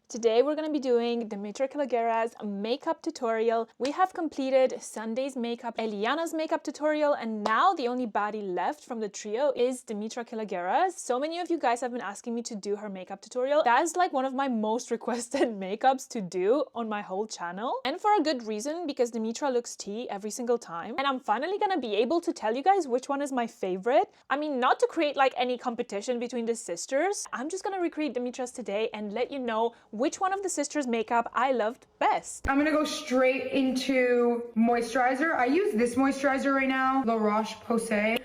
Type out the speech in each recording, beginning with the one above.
Today we're going to be doing Demitra KALOGERAS makeup tutorial. We have completed Sunday's makeup, Eliana's makeup tutorial, and now the only baddie left from the trio is Demitra KALOGERAS. So many of you guys have been asking me to do her makeup tutorial. That is like one of my most requested makeups to do on my whole channel. And for a good reason, because Demitra looks tea every single time. And I'm finally going to be able to tell you guys which one is my favorite. I mean, not to create like any competition between the sisters. I'm just going to recreate Demitra's today and let you know which one of the sisters' makeup I loved best. I'm gonna go straight into moisturizer. I use this moisturizer right now, La Roche-Posay.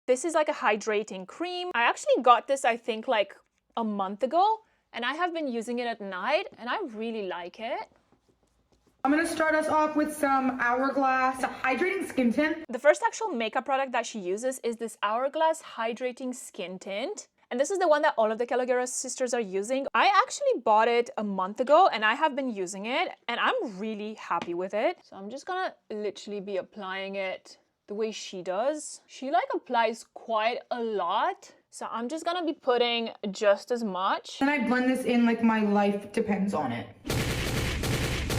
This is like a hydrating cream. I actually got this, I think, like a month ago, and I have been using it at night, and I really like it. I'm gonna start us off with some Hourglass. It's a hydrating skin tint. The first actual makeup product that she uses is this Hourglass Hydrating Skin Tint. And this is the one that all of the KALOGERAS sisters are using. I actually bought it a month ago and I have been using it and I'm really happy with it. So I'm just gonna literally be applying it the way she does. She like applies quite a lot. So I'm just gonna be putting just as much. And I blend this in like my life depends on it.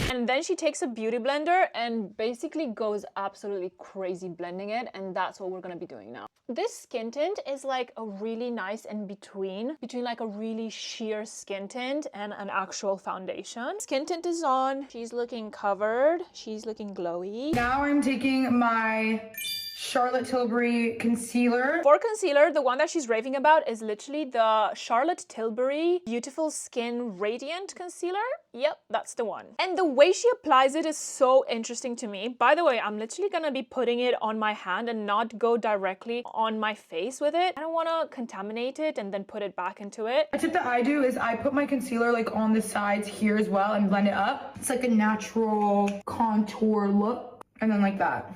And then she takes a beauty blender and basically goes absolutely crazy blending it, and that's what we're gonna be doing now. This skin tint is like a really nice in between like a really sheer skin tint and an actual foundation. Skin tint is on, she's looking covered, she's looking glowy. Now I'm taking my Charlotte Tilbury concealer. For concealer, the one that she's raving about is literally the Charlotte Tilbury Beautiful Skin Radiant Concealer. Yep, that's the one. And the way she applies it is so interesting to me. By the way, I'm literally gonna be putting it on my hand and not go directly on my face with it. I don't wanna contaminate it and then put it back into it. A tip that I do is I put my concealer like on the sides here as well and blend it up. It's like a natural contour look. And then like that.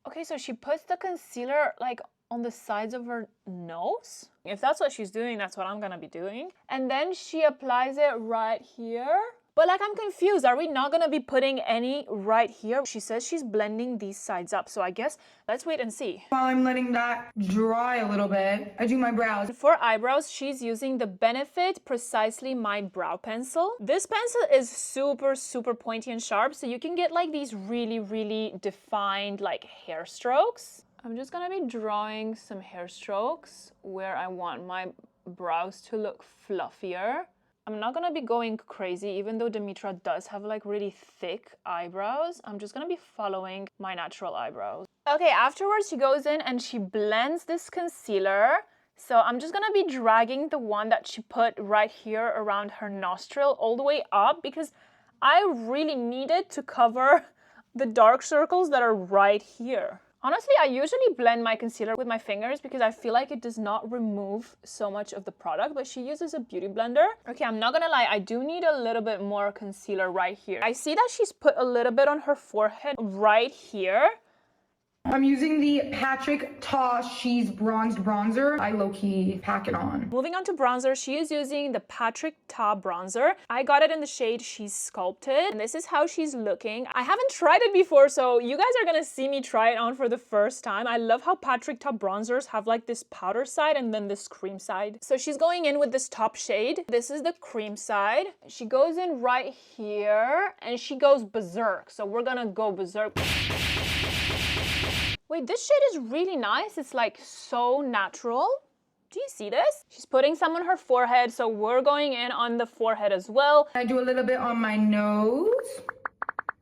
Okay, so she puts the concealer like on the sides of her nose. If that's what she's doing, that's what I'm gonna be doing. And then she applies it right here. But like, I'm confused. Are we not gonna be putting any right here? She says she's blending these sides up. So I guess let's wait and see. While I'm letting that dry a little bit, I do my brows. For eyebrows, she's using the Benefit Precisely My Brow Pencil. This pencil is super, super pointy and sharp. So you can get like these really, really defined like hair strokes. I'm just gonna be drawing some hair strokes where I want my brows to look fluffier. I'm not gonna be going crazy, even though Demitra does have like really thick eyebrows. I'm just gonna be following my natural eyebrows. Okay, afterwards she goes in and she blends this concealer. So I'm just gonna be dragging the one that she put right here around her nostril all the way up because I really needed to cover the dark circles that are right here. Honestly, I usually blend my concealer with my fingers because I feel like it does not remove so much of the product, but she uses a beauty blender. Okay, I'm not gonna lie, I do need a little bit more concealer right here. I see that she's put a little bit on her forehead right here. I'm using the Patrick Ta She's Bronzed Bronzer. I low-key pack it on. Moving on to bronzer, she is using the Patrick Ta bronzer. I got it in the shade She's Sculpted, and this is how she's looking. I haven't tried it before, so you guys are gonna see me try it on for the first time. I love how Patrick Ta bronzers have like this powder side and then this cream side. So she's going in with this top shade. This is the cream side. She goes in right here, and she goes berserk. So we're gonna go berserk. Wait, this shade is really nice. It's like so natural. Do you see this? She's putting some on her forehead, so we're going in on the forehead as well. I do a little bit on my nose.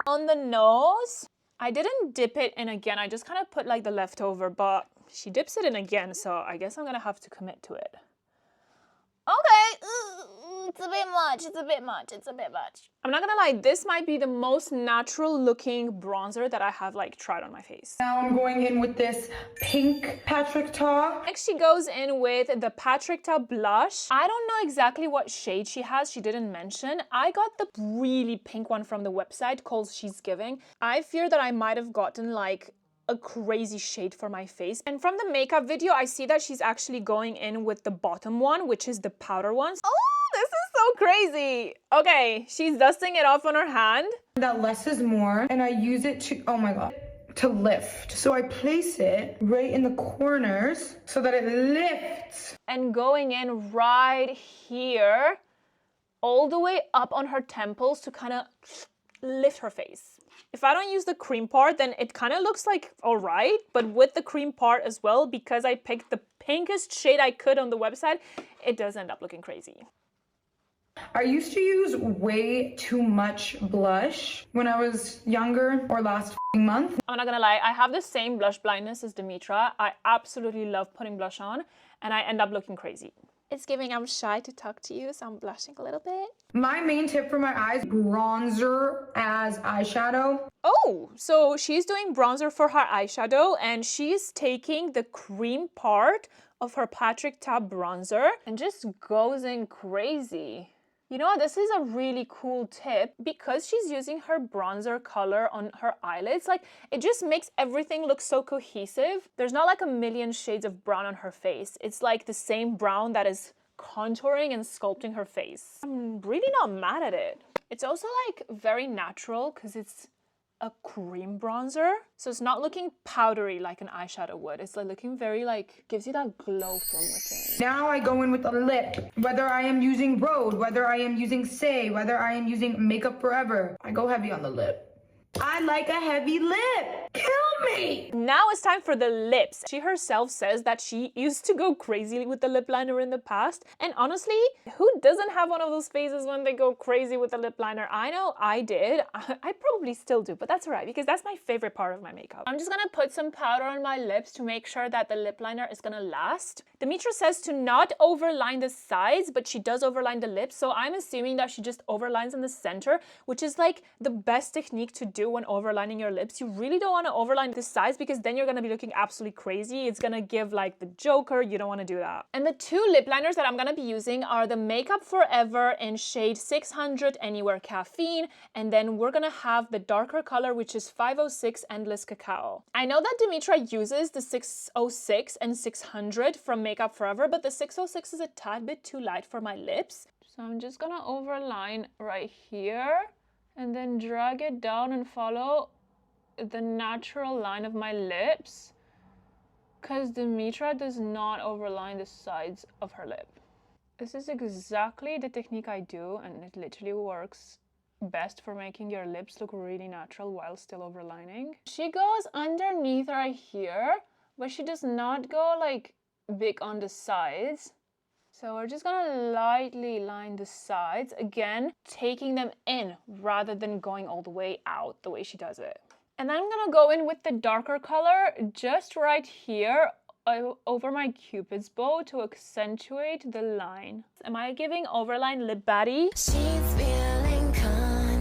On the nose, I didn't dip it in again. I just kind of put like the leftover, but she dips it in again, so I guess I'm gonna have to commit to it. Okay, it's a bit much, it's a bit much, it's a bit much. I'm not gonna lie, this might be the most natural looking bronzer that I have like tried on my face. Now I'm going in with this pink Patrick Ta. Next she goes in with the Patrick Ta blush. I don't know exactly what shade she has, she didn't mention. I got the really pink one from the website called She's Giving. I fear that I might have gotten like a crazy shade for my face. And from the makeup video, I see that she's actually going in with the bottom one, which is the powder one. Oh, this is so crazy. Okay, she's dusting it off on her hand. That less is more, and I use it to, oh my God, to lift. So I place it right in the corners so that it lifts. And going in right here all the way up on her temples to kind of lift her face. If I don't use the cream part, then it kind of looks like all right, but with the cream part as well, because I picked the pinkest shade I could on the website, it does end up looking crazy. I used to use way too much blush when I was younger or last month. I'm not gonna lie, I have the same blush blindness as Demitra. I absolutely love putting blush on and I end up looking crazy. It's giving I'm shy to talk to you, so I'm blushing a little bit. My main tip for my eyes, bronzer as eyeshadow. Oh, so she's doing bronzer for her eyeshadow and she's taking the cream part of her Patrick Ta bronzer and just goes in crazy. You know, this is a really cool tip because she's using her bronzer color on her eyelids. Like, it just makes everything look so cohesive. There's not like a million shades of brown on her face. It's like the same brown that is contouring and sculpting her face. I'm really not mad at it. It's also like very natural because it's a cream bronzer. So it's not looking powdery like an eyeshadow would. It's like looking very like, gives you that glow from within. Now I go in with a lip. Whether I am using Rhode, whether I am using Say, whether I am using Makeup Forever, I go heavy on the lip. I like a heavy lip. Kill me. Now it's time for the lips. She herself says that she used to go crazy with the lip liner in the past. And honestly, who doesn't have one of those phases when they go crazy with the lip liner? I know I did. I probably still do, but that's all right because that's my favorite part of my makeup. I'm just gonna put some powder on my lips to make sure that the lip liner is gonna last. Demitra says to not overline the sides, but she does overline the lips. So I'm assuming that she just overlines in the center, which is like the best technique to do when overlining your lips. You really don't want to overline the sides because then you're going to be looking absolutely crazy. It's going to give like the Joker. You don't want to do that. And the two lip liners that I'm going to be using are the Makeup Forever in shade 600 Anywhere Caffeine, and then we're going to have the darker color, which is 506 Endless Cacao. I know that Demitra uses the 606 and 600 from Makeup Forever, but the 606 is a tad bit too light for my lips. So I'm just going to overline right here and then drag it down and follow the natural line of my lips because Demitra does not overline the sides of her lip. This is exactly the technique I do, and it literally works best for making your lips look really natural while still overlining. She goes underneath right here, but she does not go like big on the sides. So we're just gonna lightly line the sides, again, taking them in rather than going all the way out the way she does it. And then I'm gonna go in with the darker color just right here over my Cupid's bow to accentuate the line. Am I giving overline lip baddie?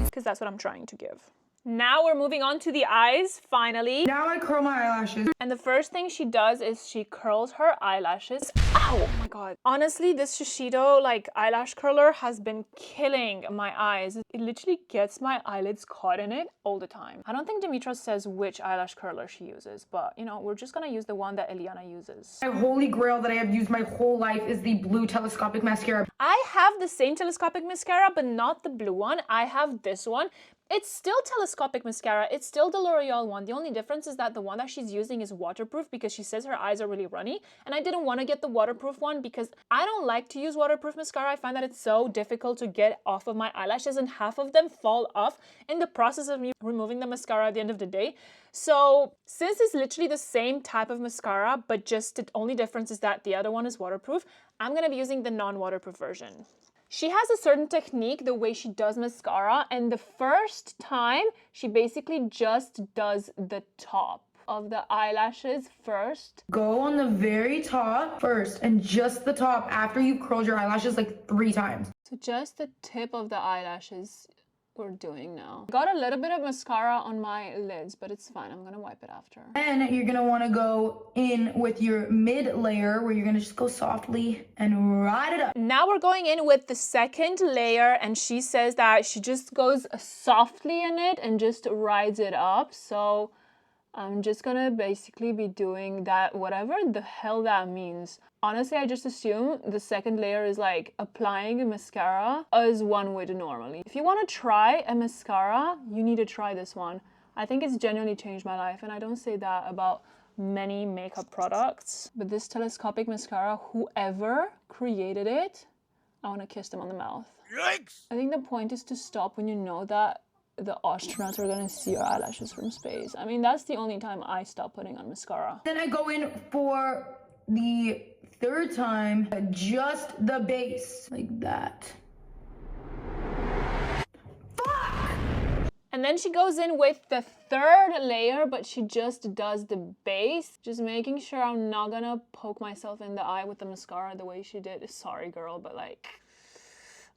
Because that's what I'm trying to give. Now we're moving on to the eyes, finally. Now I curl my eyelashes. And the first thing she does is she curls her eyelashes. Ow! Oh my god. Honestly, this Shiseido like eyelash curler has been killing my eyes. It literally gets my eyelids caught in it all the time. I don't think Demitra says which eyelash curler she uses, but you know, we're just gonna use the one that Eliana uses. My holy grail that I have used my whole life is the blue telescopic mascara. I have the same telescopic mascara, but not the blue one. I have this one. It's still telescopic mascara. It's still the L'Oreal one. The only difference is that the one that she's using is waterproof because she says her eyes are really runny. And I didn't want to get the waterproof one because I don't like to use waterproof mascara. I find that it's so difficult to get off of my eyelashes and half of them fall off in the process of me removing the mascara at the end of the day. So since it's literally the same type of mascara, but just the only difference is that the other one is waterproof, I'm going to be using the non-waterproof version. She has a certain technique, the way she does mascara, and the first time she basically just does the top of the eyelashes first. Go on the very top first and just the top after you've curled your eyelashes like 3 times. So just the tip of the eyelashes we're doing now. Got a little bit of mascara on my lids, but it's fine. I'm gonna wipe it after. Then you're gonna wanna go in with your mid layer where you're gonna just go softly and ride it up. Now we're going in with the second layer, and she says that she just goes softly in it and just rides it up. So I'm just gonna basically be doing that, whatever the hell that means. Honestly, I just assume the second layer is like applying a mascara as one would normally. If you want to try a mascara, you need to try this one. I think it's genuinely changed my life, and I don't say that about many makeup products. But this telescopic mascara, whoever created it, I want to kiss them on the mouth. Yikes! I think the point is to stop when you know that the astronauts are gonna see your eyelashes from space. I mean, that's the only time I stop putting on mascara. Then I go in for the third time, just the base, like that. And then she goes in with the third layer, but she just does the base. Just making sure I'm not gonna poke myself in the eye with the mascara the way she did. Sorry, girl, but like,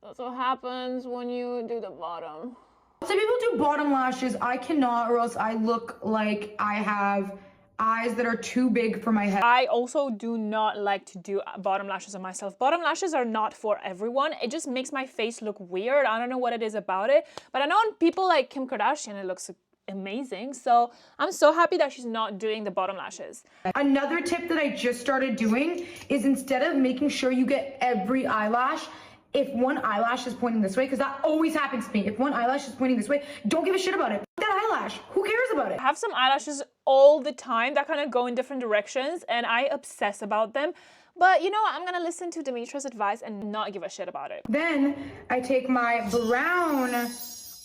that's what happens when you do the bottom. Some people do bottom lashes. I cannot, or else I look like I have eyes that are too big for my head. I also do not like to do bottom lashes on myself. Bottom lashes are not for everyone. It just makes my face look weird. I don't know what it is about it, but I know on people like Kim Kardashian, it looks amazing. So I'm so happy that she's not doing the bottom lashes. Another tip that I just started doing is instead of making sure you get every eyelash, if one eyelash is pointing this way, because that always happens to me. If one eyelash is pointing this way, don't give a shit about it. That eyelash, who cares about it? I have some eyelashes all the time that kind of go in different directions and I obsess about them. But you know what? I'm gonna listen to Demitra's advice and not give a shit about it. Then I take my brown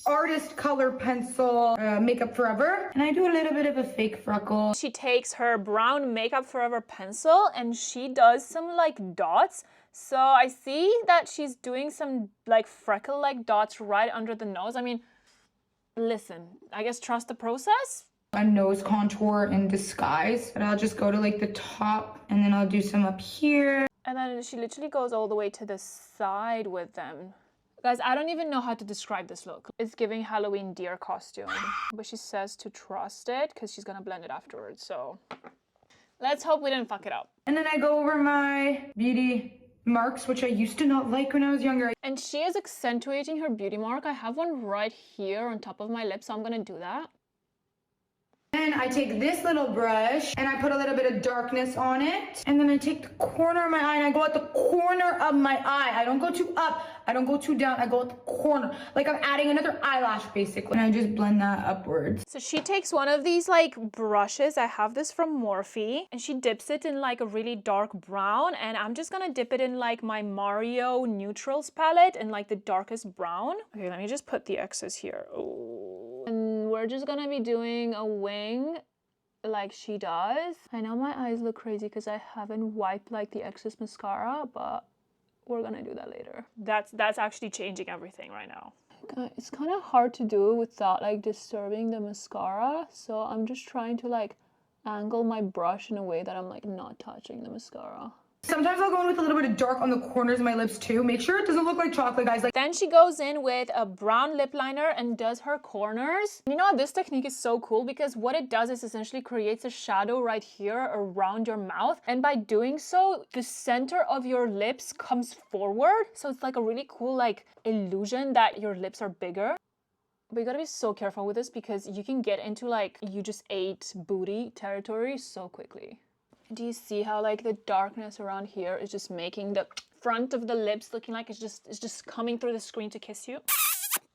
artist color pencil, Makeup Forever, and I do a little bit of a fake freckle. She takes her brown Makeup Forever pencil and she does some like dots. So I see that she's doing some like freckle-like dots right under the nose. I mean, listen, I guess trust the process. A nose contour in disguise, but I'll just go to like the top and then I'll do some up here. And then she literally goes all the way to the side with them. Guys, I don't even know how to describe this look. It's giving Halloween deer costume, but she says to trust it because she's gonna blend it afterwards. So let's hope we didn't fuck it up. And then I go over my beauty marks, which I used to not like when I was younger. And she is accentuating her beauty mark. I have one right here on top of my lip, so I'm gonna do that. Then I take this little brush and I put a little bit of darkness on it. And then I take the corner of my eye and I go at the corner of my eye. I don't go too up, I don't go too down, I go at the corner. Like I'm adding another eyelash basically. And I just blend that upwards. So she takes one of these like brushes. I have this from Morphe and she dips it in like a really dark brown. And I'm just gonna dip it in like my Mario Neutrals palette in like the darkest brown. Okay, let me just put the excess here. Oh. And we're just gonna be doing a wing like she does. I know my eyes look crazy because I haven't wiped like the excess mascara, but we're gonna do that later. That's actually changing everything right now. It's kind of hard to do without like disturbing the mascara, so I'm just trying to like angle my brush in a way that I'm like not touching the mascara. Sometimes I'll go in with a little bit of dark on the corners of my lips too. Make sure it doesn't look like chocolate, guys. Like then she goes in with a brown lip liner and does her corners. You know what? This technique is so cool because what it does is essentially creates a shadow right here around your mouth. And by doing so, the center of your lips comes forward. So it's like a really cool like illusion that your lips are bigger. But you gotta be so careful with this because you can get into like you just ate booty territory so quickly. Do you see how like the darkness around here is just making the front of the lips looking like it's just coming through the screen to kiss you?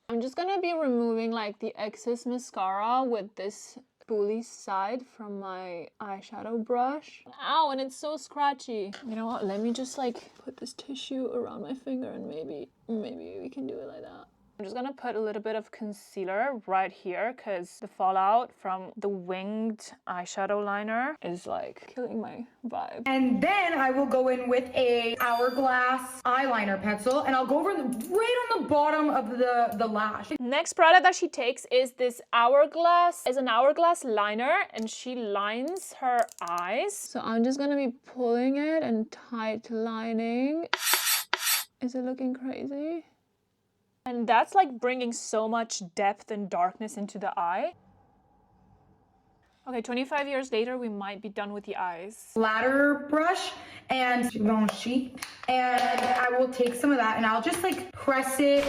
I'm just gonna be removing like the excess mascara with this spoolie side from my eyeshadow brush. Ow, and it's so scratchy. You know what? Let me just like put this tissue around my finger and maybe we can do it like that. I'm just gonna put a little bit of concealer right here because the fallout from the winged eyeshadow liner is like killing my vibe. and then I will go in with a Hourglass eyeliner pencil and I'll go over right on the bottom of the lash. Next product that she takes is this Hourglass, is an Hourglass liner and she lines her eyes. So I'm just gonna be pulling it and tight lining. Is it looking crazy? And that's like bringing so much depth and darkness into the eye. Okay, 25 years later, we might be done with the eyes. Ladder brush and sheet, and I will take some of that and I'll just like press it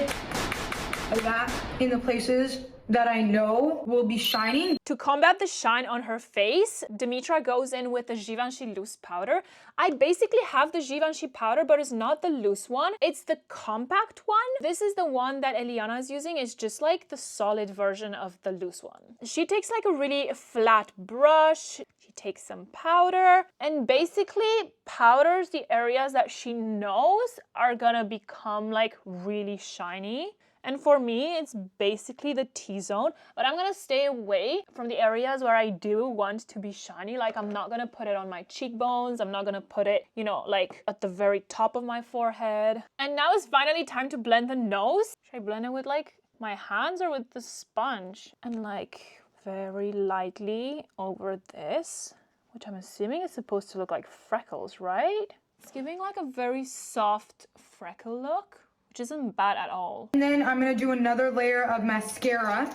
like that in the places that I know will be shining. To combat the shine on her face, Demitra goes in with the Givenchy loose powder. I basically have the Givenchy powder, but it's not the loose one. It's the compact one. This is the one that Eliana is using. It's just like the solid version of the loose one. She takes like a really flat brush. She take some powder and basically powders the areas that she knows are gonna become like really shiny. And for me, it's basically the T-zone, but I'm gonna stay away from the areas where I do want to be shiny. Like I'm not gonna put it on my cheekbones. I'm not gonna put it, you know, like at the very top of my forehead. And now it's finally time to blend the nose. Should I blend it with like my hands or with the sponge? And like very lightly over this, which I'm assuming is supposed to look like freckles, right? It's giving like a very soft freckle look, which isn't bad at all. And then I'm gonna do another layer of mascara.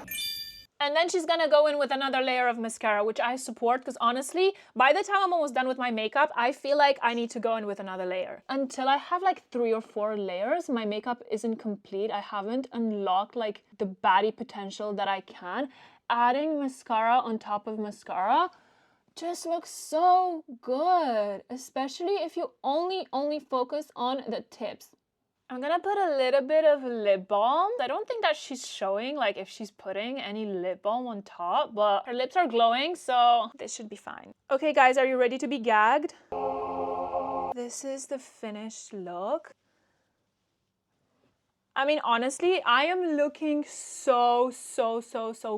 And then she's gonna go in with another layer of mascara, which I support because honestly, by the time I'm almost done with my makeup, I feel like I need to go in with another layer. Until I have like 3 or 4 layers, my makeup isn't complete. I haven't unlocked like the baddie potential that I can. Adding mascara on top of mascara just looks so good, especially if you only focus on the tips. I'm gonna put a little bit of lip balm. I don't think that she's showing like if she's putting any lip balm on top, but her lips are glowing, so this should be fine. Okay guys, are you ready to be gagged? This is the finished look. I mean, honestly, I am looking so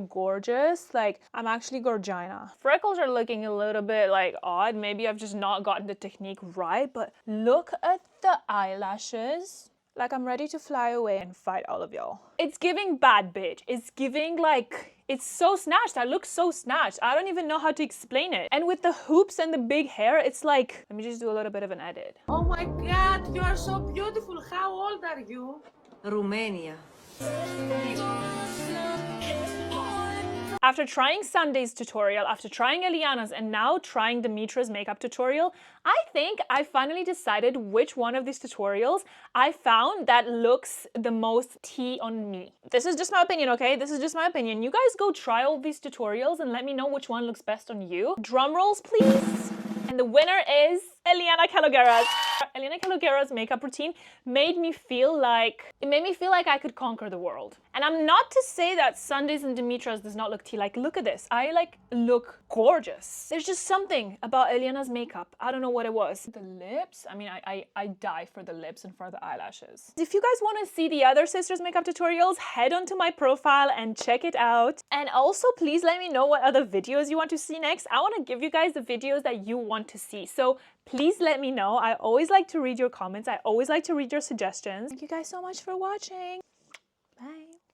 gorgeous. Like, I'm actually gorgina. Freckles are looking a little bit like odd. Maybe I've just not gotten the technique right, but look at the eyelashes. Like, I'm ready to fly away and fight all of y'all. It's giving bad bitch. It's giving like, it's so snatched. I look so snatched. I don't even know how to explain it. And with the hoops and the big hair, it's like, let me just do a little bit of an edit. Oh my God, you are so beautiful. How old are you? Romania. After trying Sunday's tutorial, after trying Eliana's, and now trying Demitra's makeup tutorial, I think I finally decided which one of these tutorials I found that looks the most tea on me. This is just my opinion, okay? This is just my opinion. You guys go try all these tutorials and let me know which one looks best on you. Drum rolls, please. And the winner is Eliana KALOGERAS. Eliana KALOGERAS' makeup routine made me feel like, I could conquer the world. And I'm not to say that Sunday's and Demitra's does not look tea. Like, look at this. I like look gorgeous. There's just something about Eliana's makeup. I don't know what it was. The lips, I mean, I die for the lips and for the eyelashes. If you guys want to see the other sisters' makeup tutorials, head onto my profile and check it out. And also, please let me know what other videos you want to see next. I want to give you guys the videos that you want to see. So please let me know. I always like to read your comments. I always like to read your suggestions. Thank you guys so much for watching. Bye.